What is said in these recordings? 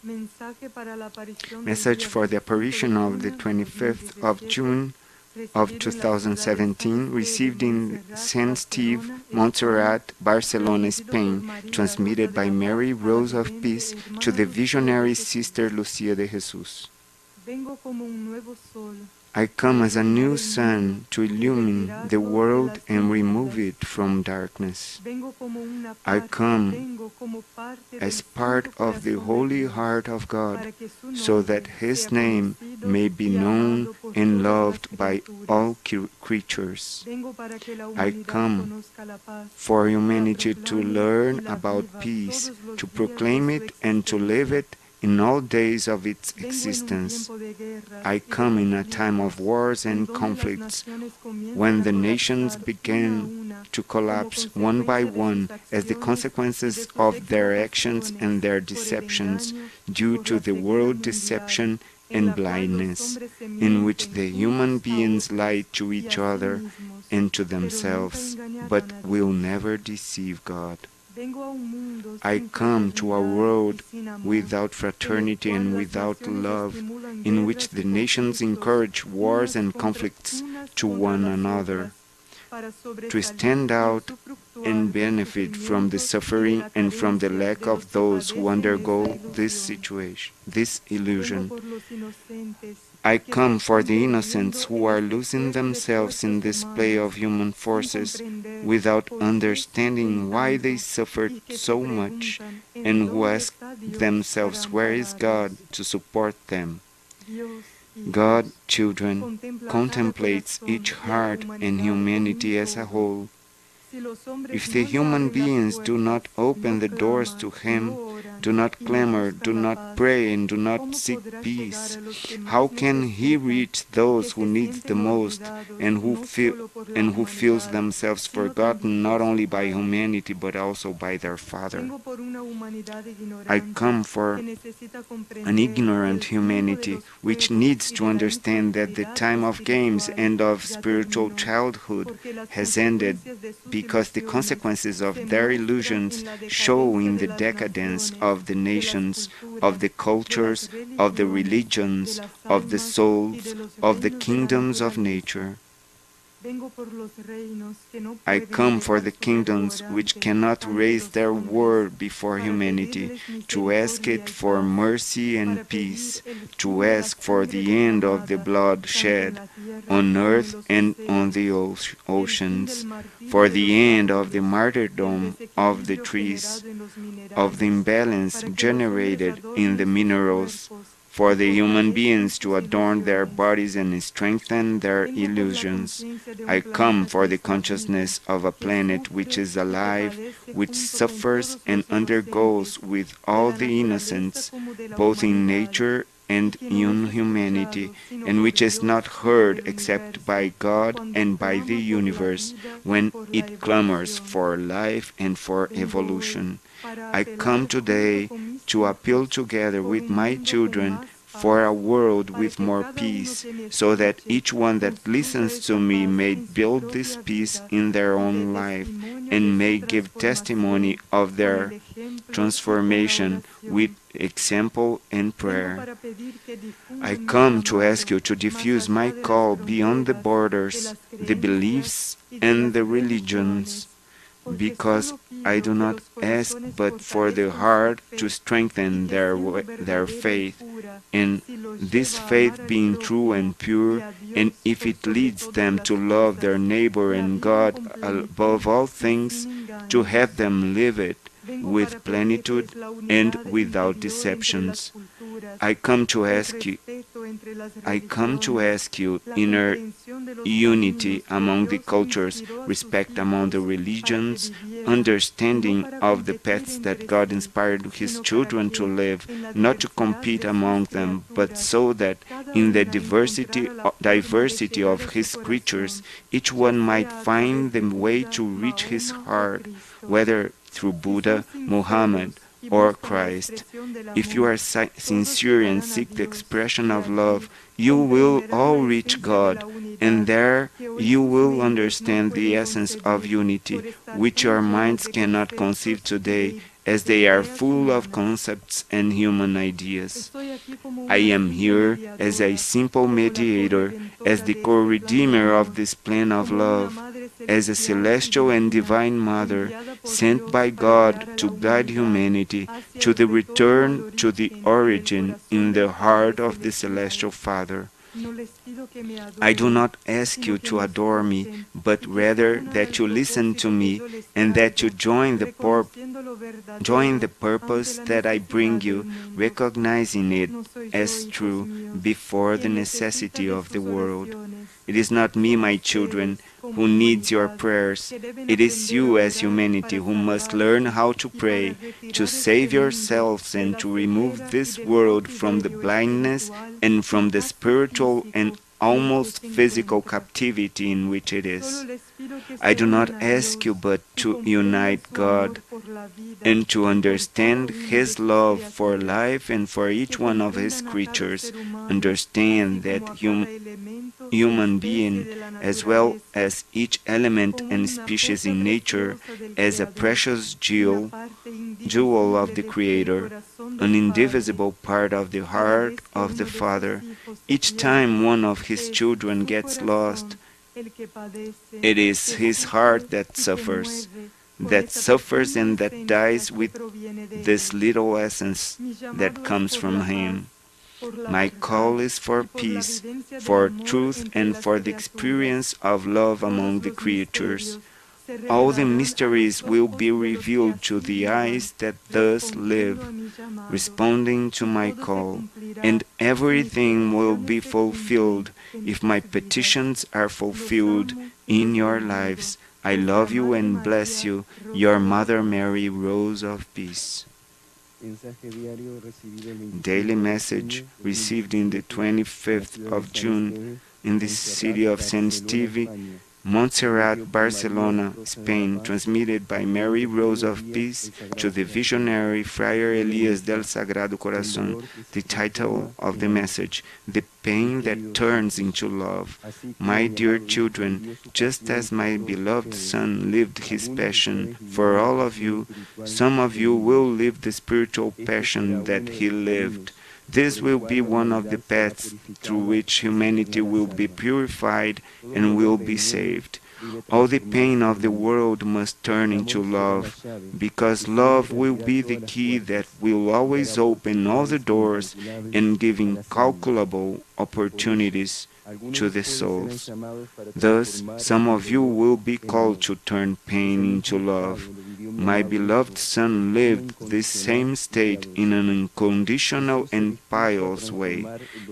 Message for the apparition of the 25th of June of 2017, received in St. Steve, Montserrat, Barcelona, Spain, transmitted by Mary Rose of Peace to the visionary Sister Lucia de Jesus. I come as a new sun to illumine the world and remove it from darkness. I come as part of the Holy Heart of God, so that His name may be known and loved by all creatures. I come for humanity to learn about peace, to proclaim it and to live it in all days of its existence. I come in a time of wars and conflicts, when the nations begin to collapse one by one as the consequences of their actions and their deceptions, due to the world deception and blindness, in which the human beings lie to each other and to themselves, but will never deceive God. I come to a world without fraternity and without love, in which the nations encourage wars and conflicts to one another, to stand out and benefit from the suffering and from the lack of those who undergo this situation, this illusion. I come for the innocents who are losing themselves in this play of human forces without understanding why they suffer so much, and who ask themselves where is God to support them. God, children, contemplates each heart and humanity as a whole. If the human beings do not open the doors to Him, do not clamor, do not pray, and do not seek peace, how can He reach those who need the most and who feels themselves forgotten not only by humanity but also by their Father? I come for an ignorant humanity which needs to understand that the time of games and of spiritual childhood has ended, because the consequences of their illusions show in the decadence of the nations, of the cultures, of the religions, of the souls, of the kingdoms of nature. I come for the kingdoms which cannot raise their war before humanity, to ask it for mercy and peace, to ask for the end of the blood shed on earth and on the oceans, for the end of the martyrdom of the trees, of the imbalance generated in the minerals, for the human beings to adorn their bodies and strengthen their illusions. I come for the consciousness of a planet which is alive, which suffers and undergoes with all the innocence, both in nature and in humanity, and which is not heard except by God and by the universe, when it clamors for life and for evolution. I come today to appeal together with my children for a world with more peace, so that each one that listens to me may build this peace in their own life and may give testimony of their transformation with example and prayer. I come to ask you to diffuse my call beyond the borders, the beliefs, and the religions, because I do not ask but for the heart to strengthen their faith, and this faith being true and pure, and if it leads them to love their neighbor and God above all things, to have them live it with plenitude and without deceptions. I come to ask you inner unity among the cultures, respect among the religions, understanding of the paths that God inspired His children to live, not to compete among them, but so that in the diversity of His creatures, each one might find the way to reach his heart, whether through Buddha, Muhammad, or Christ. If you are sincere and seek the expression of love, you will all reach God, and there you will understand the essence of unity, which your minds cannot conceive today, as they are full of concepts and human ideas. I am here as a simple mediator, as the co-redeemer of this plan of love, as a celestial and divine mother sent by God to guide humanity to the return to the origin in the heart of the celestial Father. I do not ask you to adore me, but rather that you listen to me and that you join the purpose that I bring you, recognizing it as true before the necessity of the world. It is not me, my children, who needs your prayers. It is you as humanity who must learn how to pray, to save yourselves and to remove this world from the blindness and from the spiritual and almost physical captivity in which it is. I do not ask you but to unite God and to understand His love for life and for each one of His creatures. Understand that human being, as well as each element and species in nature, as a precious jewel of the Creator, an indivisible part of the heart of the Father. Each time one of His children gets lost, it is His heart that suffers and that dies with this little essence that comes from Him. My call is for peace, for truth, and for the experience of love among the creatures. All the mysteries will be revealed to the eyes that thus live, responding to my call, and everything will be fulfilled if my petitions are fulfilled in your lives. I love you and bless you, your Mother Mary, Rose of Peace. Daily message received in the 25th of June in the city of San Steve, Montserrat, Barcelona, Spain, transmitted by Mary Rose of Peace to the visionary Friar Elias del Sagrado Corazón. The title of the message, The Pain That Turns into Love. My dear children, just as my beloved Son lived his passion for all of you, some of you will live the spiritual passion that he lived. This will be one of the paths through which humanity will be purified and will be saved. All the pain of the world must turn into love, because love will be the key that will always open all the doors and give incalculable opportunities to the souls. Thus, some of you will be called to turn pain into love. My beloved Son lived this same state in an unconditional and pious way.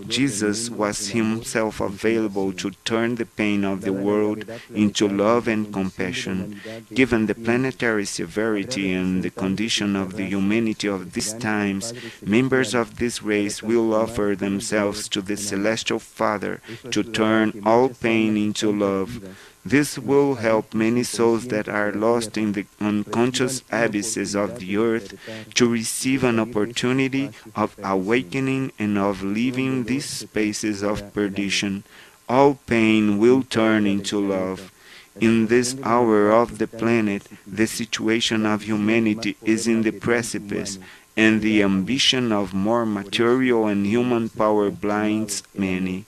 Jesus was himself available to turn the pain of the world into love and compassion. Given the planetary severity and the condition of the humanity of these times, members of this race will offer themselves to the Celestial Father to turn all pain into love. This will help many souls that are lost in the unconscious abysses of the earth to receive an opportunity of awakening and of leaving these spaces of perdition. All pain will turn into love. In this hour of the planet, the situation of humanity is in the precipice, and the ambition of more material and human power blinds many.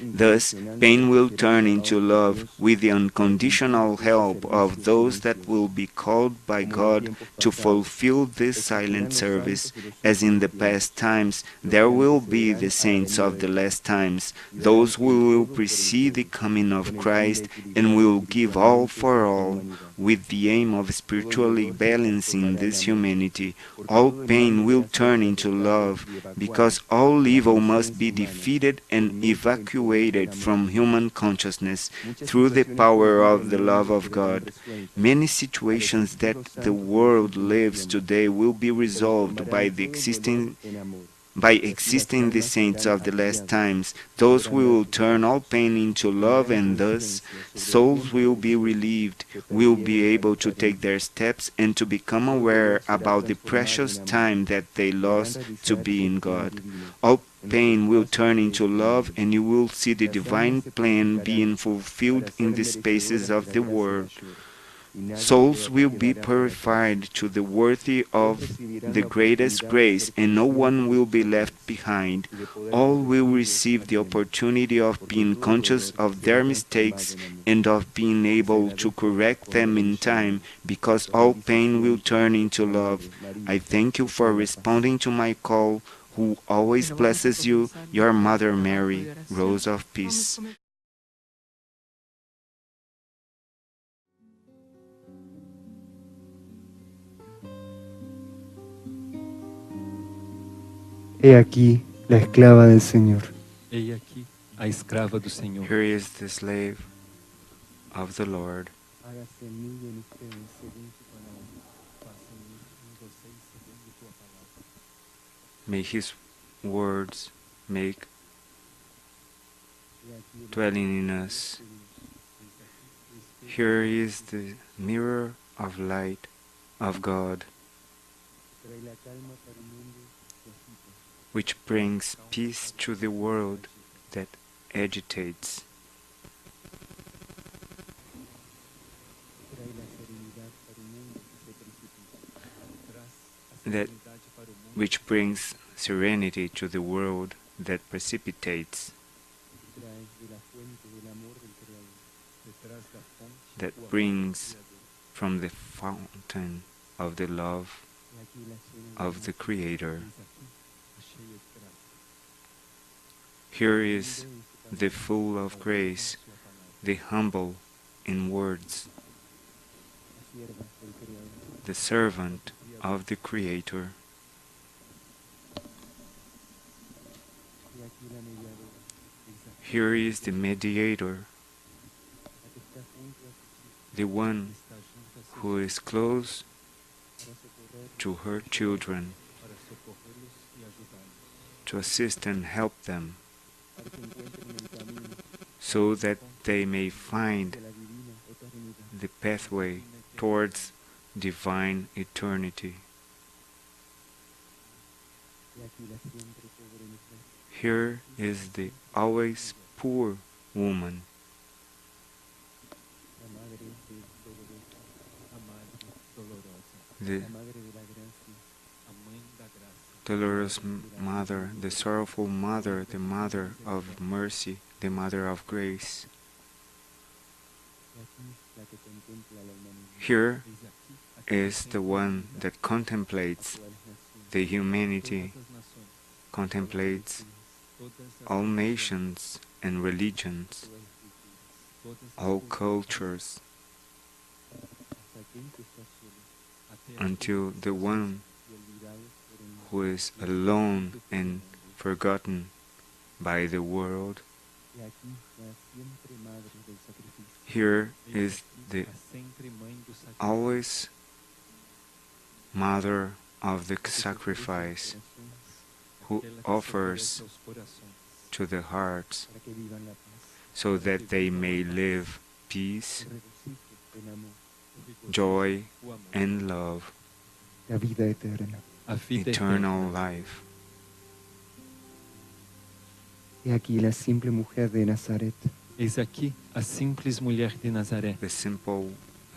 Thus, pain will turn into love with the unconditional help of those that will be called by God to fulfill this silent service. As in the past times, there will be the saints of the last times, those who will precede the coming of Christ and will give all for all, with the aim of spiritually balancing this humanity. All pain will turn into love, because all evil must be defeated and evacuated from human consciousness through the power of the love of God. Many situations that the world lives today will be resolved by existing the saints of the last times, those who will turn all pain into love, and thus souls will be relieved, will be able to take their steps and to become aware about the precious time that they lost to be in God. All pain will turn into love, and you will see the divine plan being fulfilled in the spaces of the world. Souls will be purified to the worthy of the greatest grace, and no one will be left behind. All will receive the opportunity of being conscious of their mistakes and of being able to correct them in time, because all pain will turn into love. I thank you for responding to my call, who always blesses you, your Mother Mary, Rose of Peace. He aquí la esclava del Señor. Eis aqui a escrava do Senhor. Here is the slave of the Lord. Hágase en mí y en ustedes según su palabra. Faça em mim e em vocês segundo tua palavra. May his words make He aquí el dwelling in us. Here is the mirror of light of God, trae la calma para un mundo que agita. which brings peace to the world that agitates, Trae la serenidad para un mundo que se precipita. Traz a that serenidade para o mundo which brings serenity to the world that precipitates, Trae de la fuente del amor del Creador. detrás da fonte that o amor do brings Criador. from the fountain of the love He aquí la llena de of the Creator. Eis aqui a cheia de graça. Here is the full of grace, Sua palavra. the humble in words, la sierva del Creador. the servant of the Creator. He aquí la mediadora, Eis aqui Here is the mediator, la que está junto a sus hijos the one está junto a seus who is close para socorrer to her children, para socorrê-los e ajudá-los, to assist and help them, para que encuentren el camino so that they may find de la divina eternidad. the pathway towards divine eternity. He aquí la siempre pobre mujer, Here is the always poor woman, la madre de dolorosa, a Madre dolorosa, the la madre de la gracia, a Mãe da Graça, dolorous mother, the sorrowful mother, the mother of mercy, the mother of grace. he aquí la que contempla la humanidad, Here eis aqui a que is the one that contemplates actuales naciones, the humanity, todas as nações, contemplates todas as all religiões, nations and religions, todas las culturas, todas as all culturas, cultures, hasta aquel que está solo até until aqueles the one y olvidado por el mundo. who is alone and forgotten by the world. He aquí la siempre madre del sacrificio, Here eis is aqui the a sempre Mãe do sacrifício, always mother of the que se ofrece sacrifice, a los corazones who aquela que se offers oferece aos corações, to the hearts para que vivan la paz, so that they may live peace, el regocijo, el amor, o regozij, joy, o amor, and love, la vida eterna. a vida eternal eterna. life. He aquí la simple mujer de Nazaret, Eis aqui a simples mulher de Nazaré, The simple,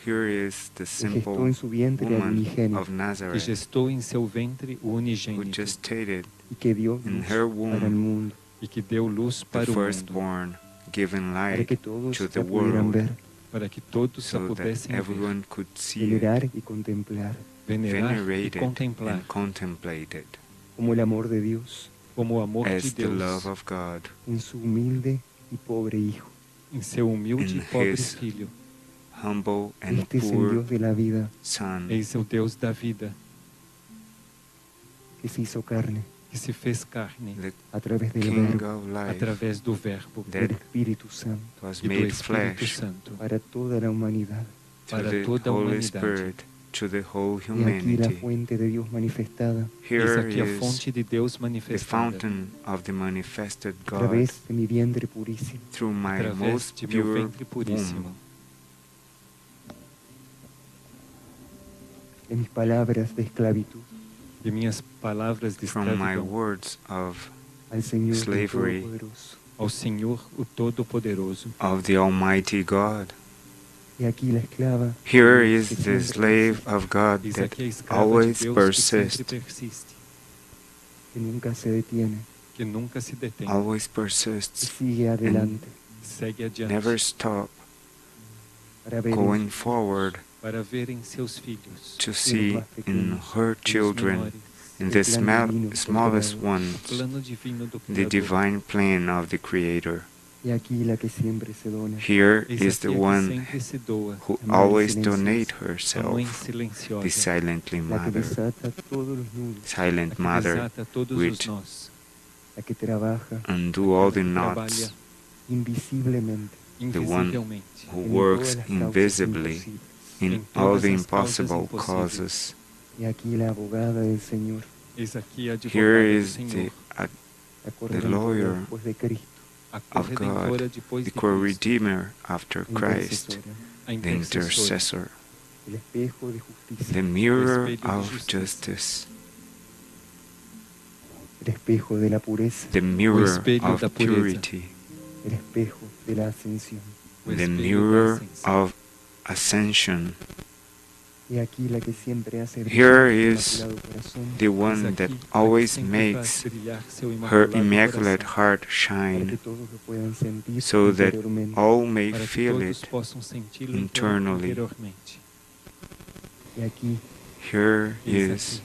here is the que gestó simple en su vientre al woman unigénito of que Nazareth gestou em seu ventre o who unigênito gestated y que dio in luz her para el womb mundo, e que deu luz the para o mundo, firstborn, given para light que todos to la the pudieran world, ver, para que todos a so that pudessem ver, everyone could see it, venerar y contemplar, venerar e venerate it, contemplar and contemplate it como el amor de Dios como o amor de as the love Deus of God en su humilde y pobre Hijo. em seu humilde in e pobre his Filho. humble and Este es el poor Dios de la vida Son, Eis o Deus da vida, que se hizo carne que se fez carne the a través del King Verbo, of life através do Verbo del that Espíritu Santo, was e do made Espírito flesh, Santo, para toda la humanidad. to para the toda a Holy humanidade. Spirit, to the whole Y aquí la humanity. fuente de Dios manifestada Eis Here aqui a is fonte de Deus the manifestada, fountain of the manifested a God través de mi vientre purísimo. through my através most de meu pure ventre puríssimo. womb. De mis palabras de esclavitud De minhas palavras de From my escravidão words of al Señor del Slavery. Todopoderoso, ao Senhor, o Todo-Poderoso, the Almighty God, Y aquí la esclava Here que is the siempre slave persiste, of God Eis that aqui a escrava de always Deus que sempre persists, persiste, que nunca se detiene, que nunca se detém, always que persists, sigue adelante segue never adiante stop para ver en going sus forward para ver em seus filhos, to en los see más in pequeños her os children, menores, in el the plan divino del smallest Creador. o ones, plano divino do the Criador. divine plan of the Creator. Y aquí la que siempre se dona, Here Eis is the aqui a que one sempre se doa, who la madre always silenciosa, donate a mãe herself, the silenciosa, silently la que mother, desata todos los nudos, a silent que mother, desata todos os which nós, la que trabaja undo all the trabalha knots, invisiblemente the one invisivelmente who en todas works las causas invisibly imposibles. in em all todas the as causas impossible impossíveis. causes. Y aquí la abogada del Señor, Eis aqui a Here advogada do is Senhor, la the corredentora lawyer después de Cristo, a of God, corredentora depois the de Cristo, co-redeemer after la Christ, intercesora, a the intercessora, intercessor, el espejo de justicia, the mirror espelho de of justiça, justice, el espejo de la pureza, the mirror espelho da of pureza, purity, el espejo de la ascensión. o the espelho da mirror ascensão. of ascension. Y aquí la que siempre hace Here brillar su is inmaculado corazón, the Eis one that aqui a que always sempre makes faz brilhar seu her imaculado immaculate coração, heart para que shine, todos lo puedan sentir so that interiormente. all may para que feel todos it possam senti-lo internally. interiormente. Y aquí Here Eis is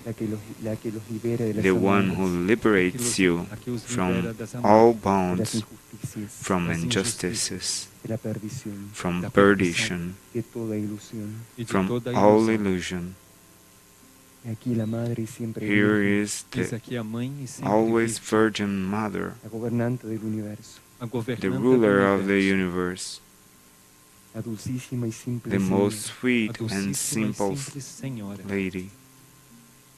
aqui la que los libera de las the one who amarras, liberates you a que os from libera das all amarras, de las bonds, injusticias, from das injustices, de la perdición, from da perdition, de toda ilusión. e de from toda a all ilusão. illusion. Y aquí la madre siempre Here virgen, is Eis the aqui a mãe e sempre always virgem, Virgin Mother, la gobernante del universo, a the governanta ruler do of the universo, universe, la dulcísima y simple the most Señora, a sweet and dulcíssima e simple simples Senhora, lady,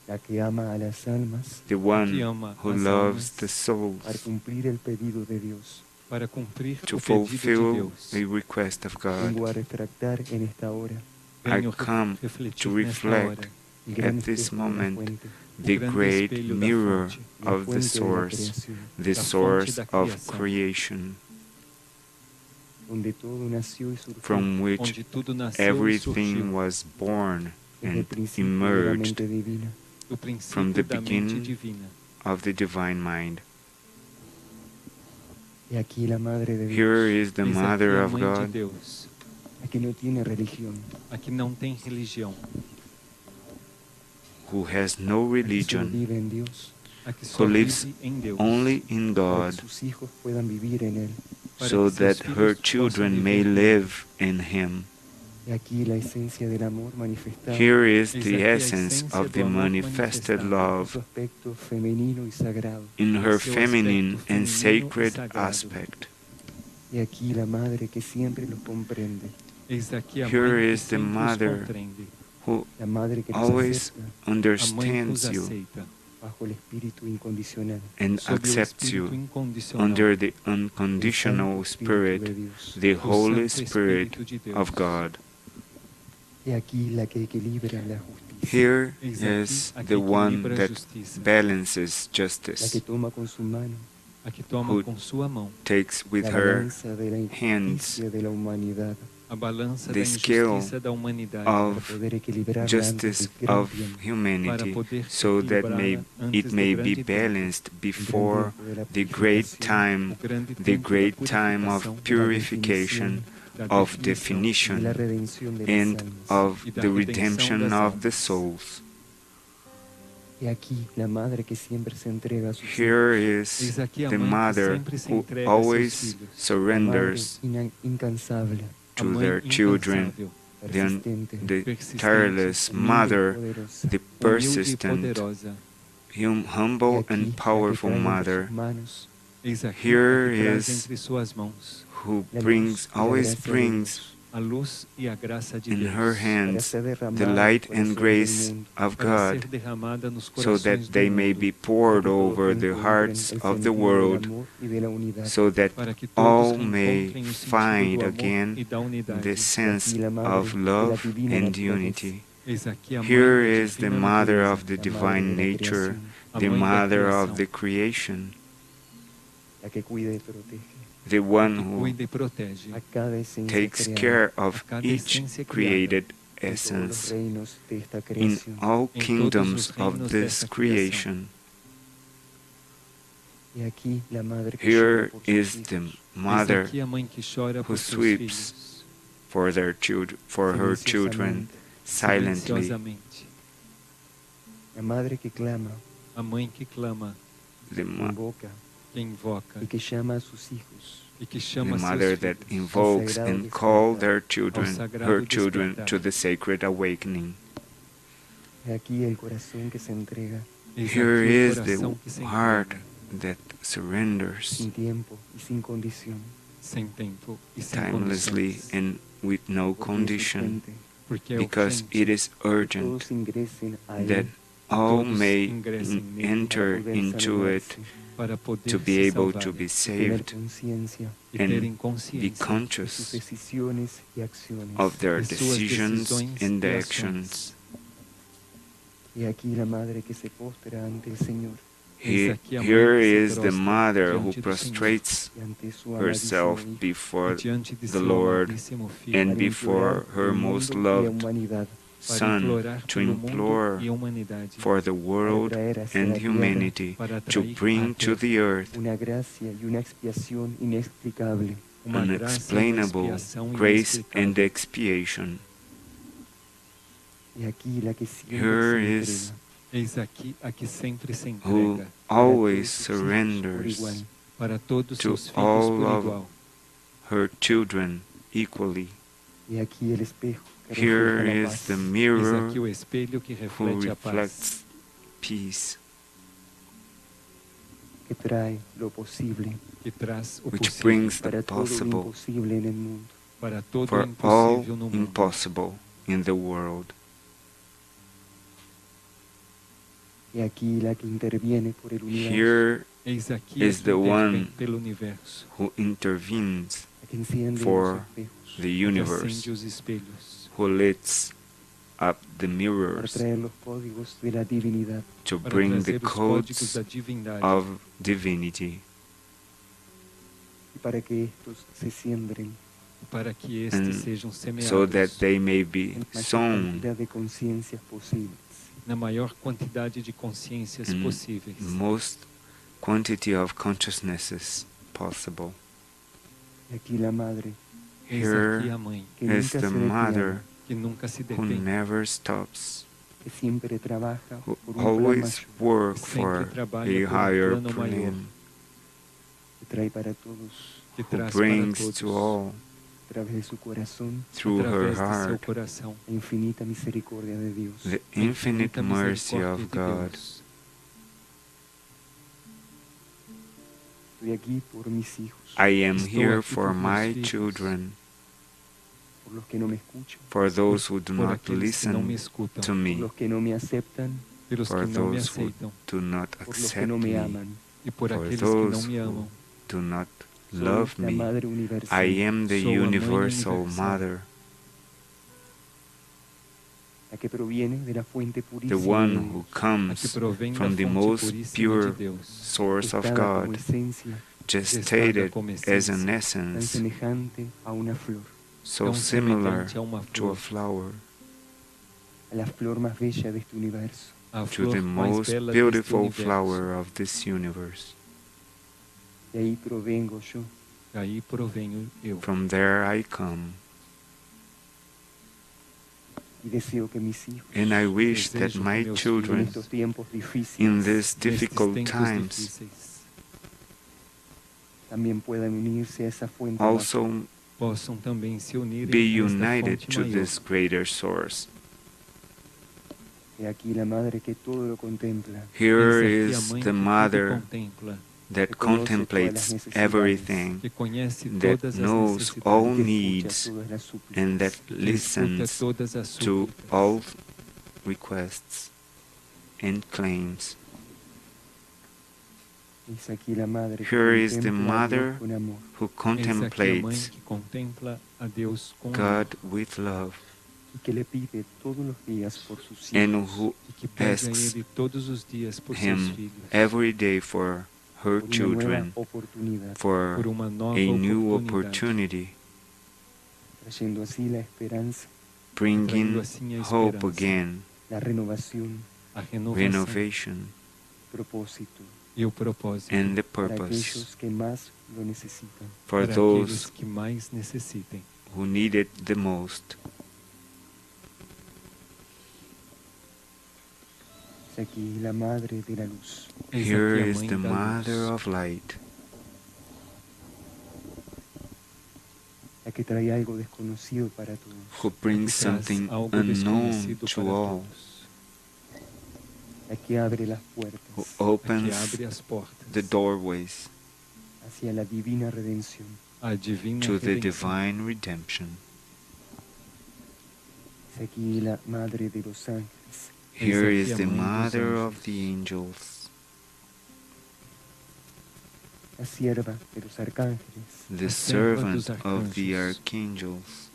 la que ama a las almas the que one ama who as loves the almas souls para cumplir el pedido de Dios. para cumprir to o pedido de fulfill Deus. the request of God. Vengo a retractar en esta hora Venho come refletir to nesta reflect hora el gran at this espejo de la moment fuente, the grande great espelho da mirror fonte, la of the fuente de la source, creación, the da fonte source da of criação, creation, donde todo nació y surgió from which onde tudo nasceu e everything surgiu, was born desde el and principio de la emerged mente divina. do from the princípio da mente beginning divina. of the divine mind. Y aquí la madre de Here Dios, is the Eis aqui Mother a of mãe de God, Deus, la que no tiene religión, a que não tem religião, who has no la que solo religion, vive en Dios, a que who só lives vive em Deus, only in para God, que sus hijos puedan vivir en Él. para so que seus that her filhos possam children may viver nele. live in Him. Y aquí la esencia del amor manifestado Here is Eis the aqui a essence essência of do the amor manifested manifestado, en love su aspecto femenino y sagrado. in her seu feminine aspecto and feminino e sacred sagrado. aspect. Y aquí la madre que siempre los comprende, Eis aqui a Here mãe que is the sempre os mother compreende, who la madre que los always acepta a mãe que os understands you aceita, bajo el espíritu incondicional, and sob o accepts Espírito you incondicional, under the el unconditional Santo Espíritu de Spirit, Dios. the o Holy Santo Spirit Espírito de Deus. of God. Y aquí la que equilibra la justicia, Here Eis is aqui a que the one equilibra a that justiça, balances la que justice, toma con su mano a que toma who com sua mão takes with la her balanza de la hands injusticia de la humanidad a balança the da scale injustiça da humanidade, para of poder equilibrarla antes justice del gran of tiempo, para humanity, poder so that equilibrá-la it antes do may be grande balanced el gran before tiempo de la the great purificación, time, o grande the tempo da great time of purificação, purification, da of y de la definition, redención de las and almas. of e da the redenção redemption das of the almas. souls. Y aquí la madre que siempre se entrega a sus hijos, Here is Eis aqui a the mãe que mother sempre se who entrega a seus always filhos, la madre surrenders incansable, a to mãe their children, incansável, persistente, the persistente, tireless humilde, mother, poderosa, the humilde e persistent, poderosa. y humble aquí and la que powerful trae entre mother, sus manos Eis aqui Here a que traz is entre suas mãos who la brings, luz y la always gracia de brings Dios a luz e a graça de in Deus, her para hands ser the derramada light en los and corazones grace del mundo, of para God, ser derramada nos so corações that do they may mundo, be para poured que todos over the encuentren hearts el of the sentido del world, amor y de la unidad. so that para que all todos may reencontrem o sentido find do amor again e da unidade. the sense aquí la madre of de la love divina and naturaleza, unity. Eis aqui a mãe Here da is the divina mother natureza, of the la madre divine de la nature, creación, a the mãe da mother criação, of the creation, la que cuida y protege, the que one who cuida e protege a cada esencia takes creada care of cada each essência created en todos los essence reinos de esta in creación. all em todos kingdoms os of reinos this dessa criação. creation. Y aquí la madre que llora Here por sus is hijos, the Eis mother aqui a mãe que chora who por seus sweeps filhos, for her children silenciosamente. silently. silenciosamente. La madre que clama, A mãe que clama, The, que invoca que invoca y que llama a sus hijos. e que the chama mother seus that filhos invokes sagrado and call despertar. their ao children, sagrado her children, despertar. to the sacred awakening. Y aquí el corazón que se entrega Eis Here aqui o is coração the que se heart entrega, that surrenders sin tiempo y sin condición, sem tempo e sem timelessly condições, and with no porque es condition, urgente porque é because urgente it is que urgent todos ingresen a that Él all todos may ingressem nele enter para poder into it salvarse para poder to be se able salvar to be y tener saved conciencia e and terem be consciência de sus conscious decisiones y acciones. of their de suas decisions decisões and e actions. Y aquí la madre que se postra ante el Señor Eis aqui a mãe Here que se is the prostra mother who diante do Senhor prostrates y ante su herself amadísimo Hijo e before diante de the seu Lord amadíssimo Filho and para before implorar her el most mundo y la loved humanidade para Son, implorar to pelo mundo implore e a humanidade for the world traer hacia and la tierra humanity para to atrair bring à to terra the earth una gracia y una expiación inexplicable. uma an graça e uma explainable expiação grace and inexplicável. expiation. Y aquí la que siempre Here se is entrega Eis aqui a que sempre se who entrega always todos sus hijos por surrenders igual. para todos to seus filhos all por of igual. her children equally. Y aquí el espejo que Here refleja la is paz. the Eis mirror aqui o espelho que who reflete a paz, reflects peace, que trae lo posible que traz o which possível brings the para todo lo possible imposible en el mundo. para todo o for all impossível no mundo. impossible in the world. Y aquí la que interviene por el universo, Here Eis aqui is a que the intervém one pelo universo, who intervenes, la que enciende for los espejos the que universe, acende os espelhos, who lights up the para mirrors traer los códigos de la divinidad, to para bring the trazer os códigos codes da divindade, of divinity, y para que estos se siembren para que estes and sejam semeados so that they may be en mayor sown cantidad de conciencias posibles. na maior quantidade de consciências in possíveis. most quantity of consciousnesses possible. Y aquí la madre Eis Here aqui a mãe, que is nunca the se detiene, mother que nunca se who detém, never stops, que siempre trabaja who por un plan always mayor, work sempre for trabalha a por um higher plano maior, plan, que trae para todos que who traz para brings todos, to all a través de su corazón through her através de seu heart coração, la infinita misericordia de Dios. the a infinite infinita mercy misericórdia of de God. Deus. Estoy aquí por mis hijos, I am Estou here aqui for por meus my filhos, children, por los que no me escuchan, for those who do por not aqueles que não me listen escutam, to por me, los que no me aceptan, pelos for que não me those who aceitam do not por los que accept no me me, aman. e por for aqueles que não those me who amam. do not Soy love la me. Madre Universal, I am the Sou a Mãe universal Universal, mother, la que proviene de la fuente the purísima one de who Dios, a que comes provém da from the fonte most puríssima de pure Deus, source of gestada como God, esencia, gestated como as essência, an tan essence, semejante a una flor, so tão similar semelhante a uma to a flor, flower, a la flor más bella de este universo. a to flor the mais most bela deste beautiful universo. flower of this universe. De ahí provengo yo, Daí provenho eu. From there I come, y deseo que mis hijos, and I wish that Desejo que my meus en children, estos tiempos in difíciles, these Nestes difficult tempos times, difíceis, también puedan unirse a esa fuente also mayor, possam também se unirem be a esta united fonte to maior. this greater source. y aquí la madre que todo lo contempla, Here Eis aqui a is mãe the que tudo mother contempla, that que conoce contemplates todas las necesidades, everything, que conhece that todas as knows all necessidades, que needs, escucha todas las súplicas, and that que escuta listens todas as to súplicas. all requests and claims. es aquí la madre que Here is the contempla a Dios mother con amor, who Eis aqui a mãe contemplates que contempla a Deus com amor God with love, y que le pide todos los días por sus and hijos, who e que pede a asks Ele todos os dias por seus Him filhos, every day for her por una nueva children oportunidad, for por uma nova a new oportunidade, opportunity, trayendo así la esperanza, traindo bringing assim a hope esperança, again, la renovación, a renovação renovation, propósito e o propósito and the para purpose aquellos que más lo necesitan. for para those aqueles que mais necessitem. who need it the most. Es aquí la Madre de la Luz, Eis Here aqui a is mãe the da Mother luz, of Light, la que trae algo desconocido para todos, who a que brings traz something algo unknown desconhecido to para all, todos, la que abre las who puertas a que opens abre as the portas doorways hacia la divina redención. à divina to the redenção. divine redemption. Es aquí la Madre de los ángeles, Here aqui is a the mãe dos Mother of anjos, the angels, la sierva de los arcángeles, the a serva dos servant of the arcanjos, archangels,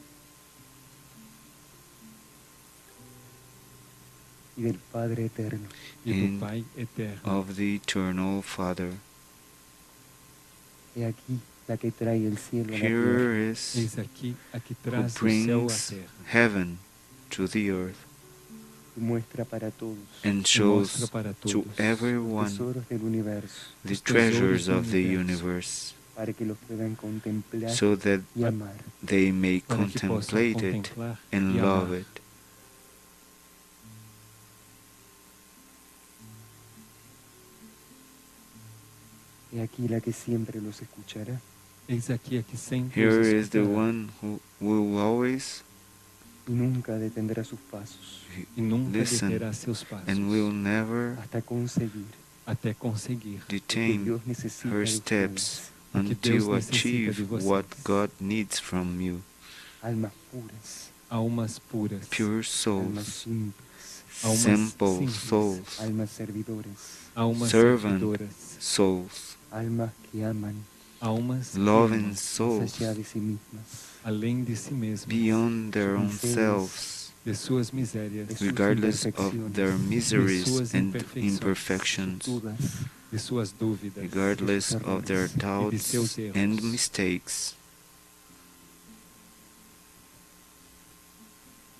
y del Padre eterno. e do and Pai eterno. of the eternal Father. He aquí la que trae el cielo a la tierra, Here is Eis aqui a que who traz o céu à brings terra heaven to the earth y muestra para todos and e mostra shows para to todos los everyone tesoros del universo, the os tesouros treasures do of the universo, universe, para que los puedan contemplar so that y amar. they may para que possam contemplate it contemplar and e love amar. it. He aquí la que siempre los escuchará, Eis aqui a que sempre Here os is the escutará one who will always y nunca detendrá sus pasos e nunca listen deterá seus passos and will never hasta conseguir até conseguir lo que detain Dios necesita her de steps o que Deus until necessita achieve de vocês. what God needs from you. ustedes. Almas puras, Almas puras, Pure almas souls, simples, almas simple simples, souls, almas servidoras, almas servant servidoras, souls, almas que aman almas que loving amam, más souls, allá de sí mismas, além de si mesmas, beyond their own miserias, selves, de suas misérias, de sus regardless of their imperfecciones, miseries suas and imperfeições, imperfections, dudas, de suas dúvidas, regardless errores, of their e de doubts seus erros. and mistakes.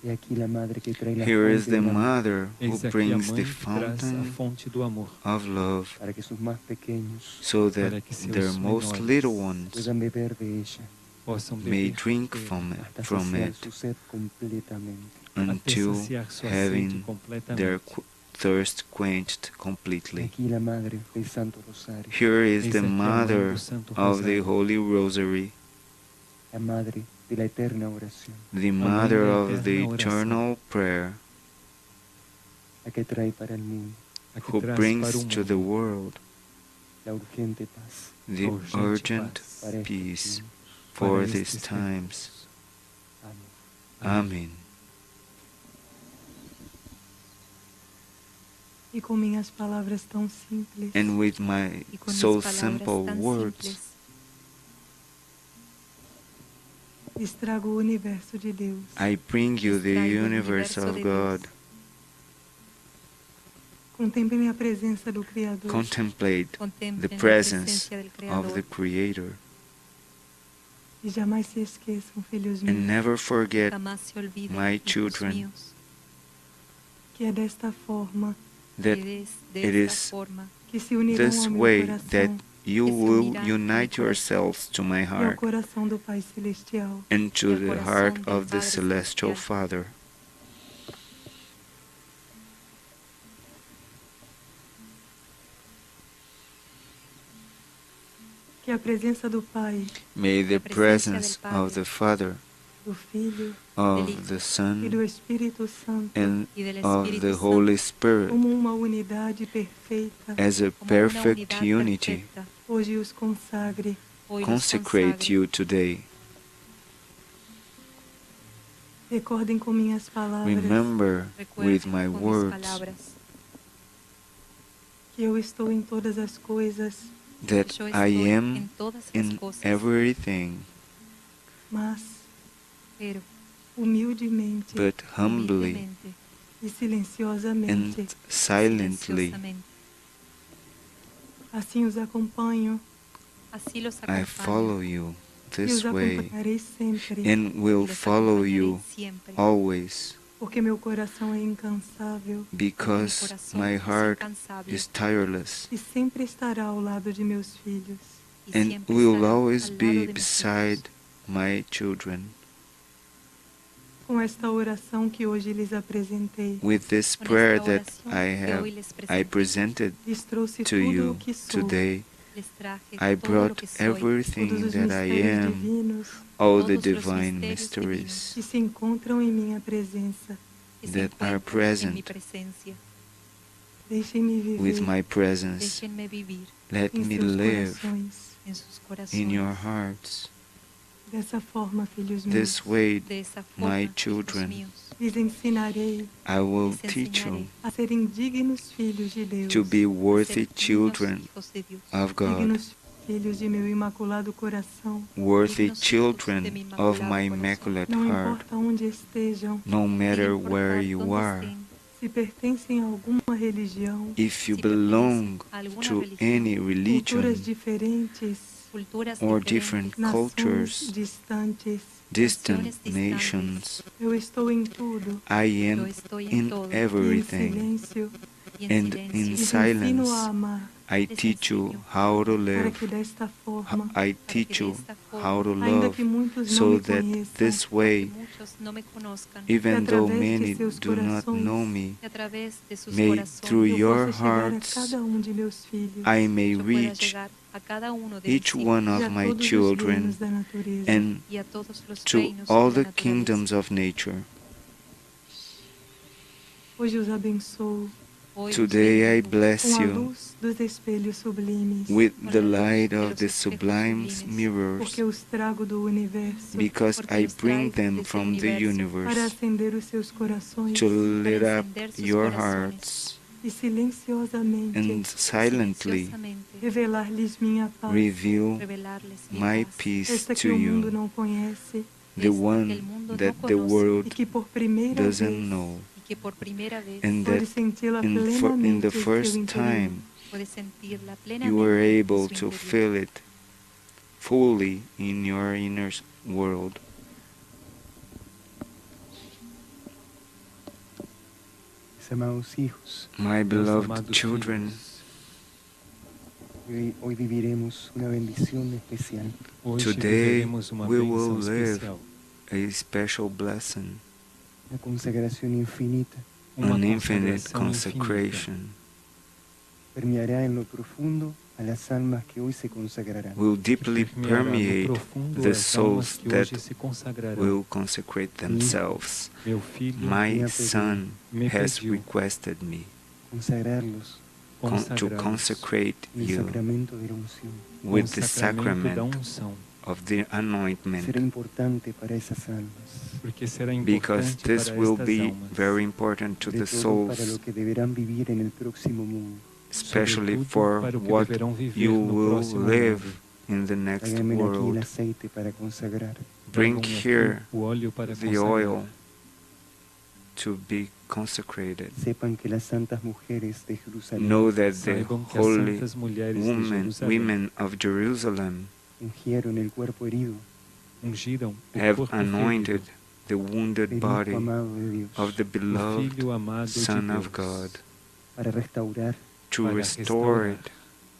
y aquí la madre que trae la Here is fuente the del amor, mother who Eis aqui a brings mãe the que traz a fountain fonte do amor, of love para que sus más pequeños so para that que seus their most menores little ones puedan beber de ella possam may beber drink dele, hasta from saciar it su sed completamente. até until saciar sua sede having their completamente. thirst quenched Y completely. aquí la madre del Santo Rosario, Here is Eis the aqui a mãe mother do Santo of the Rosário, Holy Rosary, la madre de la eterna oración, the mãe mother da of the eterna oração, eternal prayer, la que trae para el mundo a que who traz para o brings to the mundo world la urgente paz the urgente urgent paz para estos peace tiempos. for para these estes times. tempos. Amén. Amen. E com minhas palavras tão simples, And with my Y con so mis palabras simple tan words, simples, lhes trago o universo de Deus. I bring you the traigo el universe universo of de God. Dios. Contemplem a presença do Criador. Contemplate the Contemplen la presence presencia del of the Creador Creator E jamais se esqueçam, filhos and meus, never forget jamás se olviden, my hijos children, míos, que é desta forma that que es de it esta is forma que se unirão this ao meu way coração that you que se will unirá a mi unite corazón yourselves to my e ao heart coração do Pai Celestial. and to y al the corazón heart del of the Padre Celestial Celestial. Father. Que a presença do Pai, May the presencia presence del Padre, of the Father, do Filho of Hijo the e Son, do Espírito Santo, and y del of Espíritu the Santo, Holy Spirit como uma unidade perfeita, as a como una perfect unidad unity perfecta, hoje os consagre. hoy los consecrate consagre. you today. Recordem com minhas palavras Remember Recuerden with my con mis words palabras que eu estou em todas as coisas, that que yo I estoy am en todas las in cosas, everything, mas pero humildemente but humbly humildemente e silenciosamente and silently silenciosamente Assim os acompanho Así los I acompaño follow you e os this way acompanharei sempre, and y will los follow acompañaré you siempre, always, porque meu coração é incansável porque mi because corazón my es heart incansable is tireless e sempre estará ao lado de meus filhos. y and siempre will estará always al lado be de mis beside hijos. my children. Com esta oração que hoje lhes apresentei, With this Con prayer esta that oración que hoy les I presenté, presented lhes trouxe to tudo o you que sou, today, les traje I todo lo brought que soy, todos everything os that I mistérios am, divinos all the todos los divine misterios mysteries que se encontram em minha presença. que se that are encuentran en mi present presencia. Deixem-me with viver my presence. Déjenme vivir Let em me seus live corações. en sus in your corazones. hearts. Dessa forma, filhos meus, This way, De esa my forma, hijos children, míos, lhes ensinarei I will les teach enseñaré you a serem dignos filhos de Deus, to be a worthy ser dignos children hijos de Dios, of God, dignos filhos de meu imaculado coração. worthy dignos hijos de children mi of inmaculado my corazón. immaculate Não heart, importa onde estejam, no Sin matter importar where you dónde are. estén, se pertencem a alguma religião, If you si belong pertenecen a alguna to religión, any religion culturas diferentes, culturas or diferentes, different nações cultures, distantes, distant naciones distantes, nations, eu estou em tudo I yo am estoy en in todo, e em everything, silêncio y en and silencio in lhes ensino silence a amar, I les teach you enseño how to para live. que desta forma, I para que teach de you esta how to forma, ainda love, que muitos não so me that conheçam, this aunque way, muchos no me conozcan, que even though através de many seus do not corações know me, que a través de sus may through corazones eu your possa chegar a hearts cada de meus filhos I may yo pueda reach llegar a cada uno de each mis one hijos e of a my todos os children reinos da natureza. and y a todos los to reinos all de la the naturaleza. kingdoms of nature. Hoje os abençoo Hoy os Today I bendigo bless com a you luz dos espelhos sublimes, with con the la luz light de of los the espejos sublime sublimes, mirrors, porque os trago do universo because porque I los bring traigo them desde el from the universo para universe acender os seus corações to para lit up encender sus your corazones hearts e silenciosamente and silently silenciosamente revelar-lhes minha paz, reveal revelarles mi my paz, peace esta que to o mundo you, não conhece the esta que el one mundo that no the conoce e world que por primeira doesn't vez know, y que por primera vez and pode that senti-la in plenamente the em seu first interior. time puede sentirla you were plenamente able en su to interior. feel it fully in your inner world. Mis amados hijos, My Meus beloved amados children, filhos, hoy viviremos una bendición especial. hoje today viveremos uma we will bênção live especial, a special blessing, Una consagración infinita uma an infinite consagração infinita. consecration permeará en lo profundo a las almas que hoy se consagrarán. will Que deeply permeará no permeate profundo the as almas souls que that hoje se consagrarão. will consecrate themselves. Meu filho My son me has pediu requested me Consagrarlos to consagrá-los consecrate en el you sacramento de la unción. with com the o sacramento da sacrament unção, of the anointment, Será importante para esas almas, porque será because importante this para will estas be almas, very important to sobre the todo para souls, lo que deberán vivir en el próximo mundo. especially sobretudo for para o que what deverão viver you no will próximo live mundo. in the next Tráiganme aquí el world. aceite para consagrar. Bring Tragam-me aqui here o óleo para the consagrar. oil to be consecrated. Sepan que las santas mujeres de Jerusalén Know that the Saibam que as holy santas mulheres de Jerusalém women of Jerusalem ungieron el cuerpo herido ungiram o have corpo anointed ferido the wounded del Hijo body amado de Dios of the o beloved Filho amado Son de of Deus, God para restaurar to para restore restaurar it,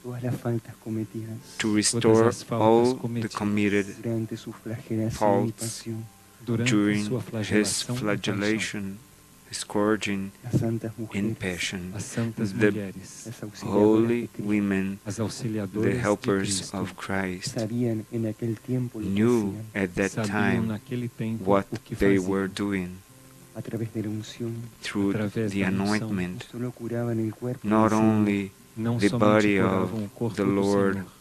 todas las faltas cometidas to restore as faltas all the cometidas committed durante su flagelación y faults pasión. durante during sua his flagelação e paixão. flagellation, scourging, Las santas in mujeres, passion. As santas The mulheres, las auxiliadoras de holy Cristo, women, as the auxiliadoras de helpers Cristo, of Christ, sabían en aquel tiempo lo que knew hacían. at that sabiam time naquele tempo what o que they faziam. were doing A través de la unción, through Através the da unção. no anointment. solo curaban el cuerpo Not del Señor, only Não the somente body curavam o of corpo the do Lord Senhor,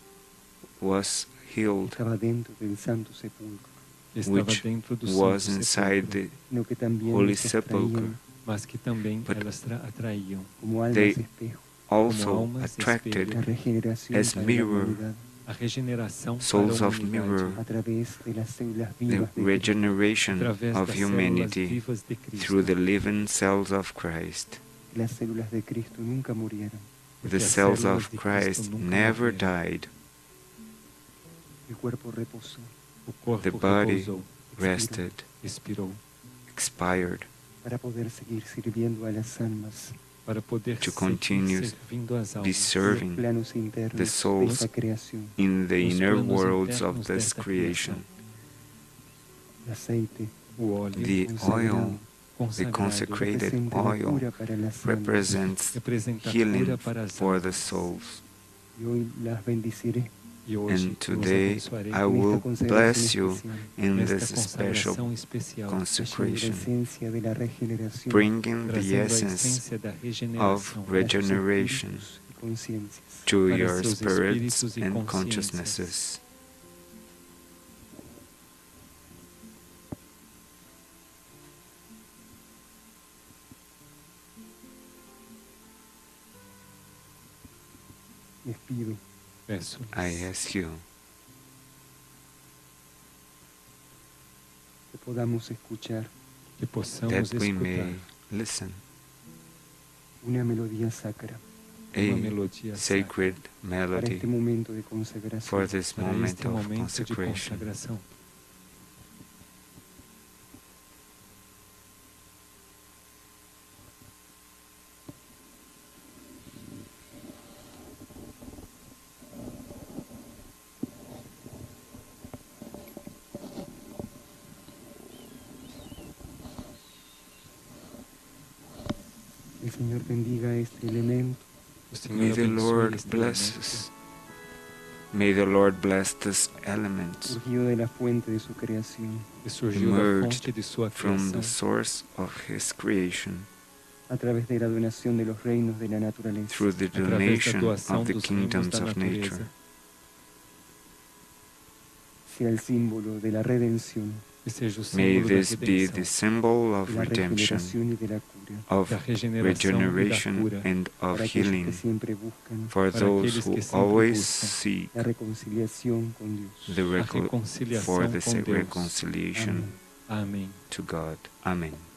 was healed, estaba dentro del santo sepulcro, estava which dentro do was santo inside sepulcro, the sino que también Holy los Sepulchre, atraían mas que também But elas atraíam como almas they espejo, also almas attracted espelho, la regeneración as para la mirror, humanidad a regeneração souls para a of humanidade, mirror, a través de las células the vivas de Cristo. regeneration através of das células humanity vivas de Cristo. through the living cells of Christ. Las células de Cristo nunca murieron, The cells of Christ never died. El cuerpo reposó, O corpo The body repousou, rested, expirou, expired, para poder seguir sirviendo a las almas para poder to seguir continue servindo as be almas en los serving planos internos the de souls esta creación. in the nos inner planos worlds internos of this desta creation. El aceite O óleo The oil, the consagrado consecrated representa la oil, cura para las almas. represents representa a healing cura para as for the almas. souls. Y hoy las bendeciré E hoje And os today abençoarei I will bless you especial, in nesta this special consagração especial, trayendo la consecration, esencia de la regeneración bringing the trazendo a essence essência da of regeneração para sus regeneration espíritus y conciencias. to para your seus spirits espíritos e and consciências. consciousnesses. Les pido Peço-lhes I ask you que podamos escuchar que possamos that we escutar may listen una melodía sacra uma a melodia sacred para melody este momento de consagración. for this sacra, para moment este of momento de consecration. consagração. El Señor bendiga este elemento O Senhor May the abençoe Lord este bless elemento, us. May the Lord bless this element surgido de la fuente de su creación, que surgiu da emerged fonte de sua from criação, the source of His creation a través de la donación de los reinos de la naturaleza. through the através da donation doação of the dos reinos kingdoms da of natureza, nature. Sea el símbolo de la redención, que seja o May símbolo da this be the redenção, symbol of de la redemption, regeneración y de la cura, of da regeneração e da regeneration cura, and of para aquellos healing que siempre buscan for para those aqueles who que sempre always buscam seek la reconciliación con Dios. the a reconciliação for the com Deus. reconciliation Amén. Amém. to God. Amen.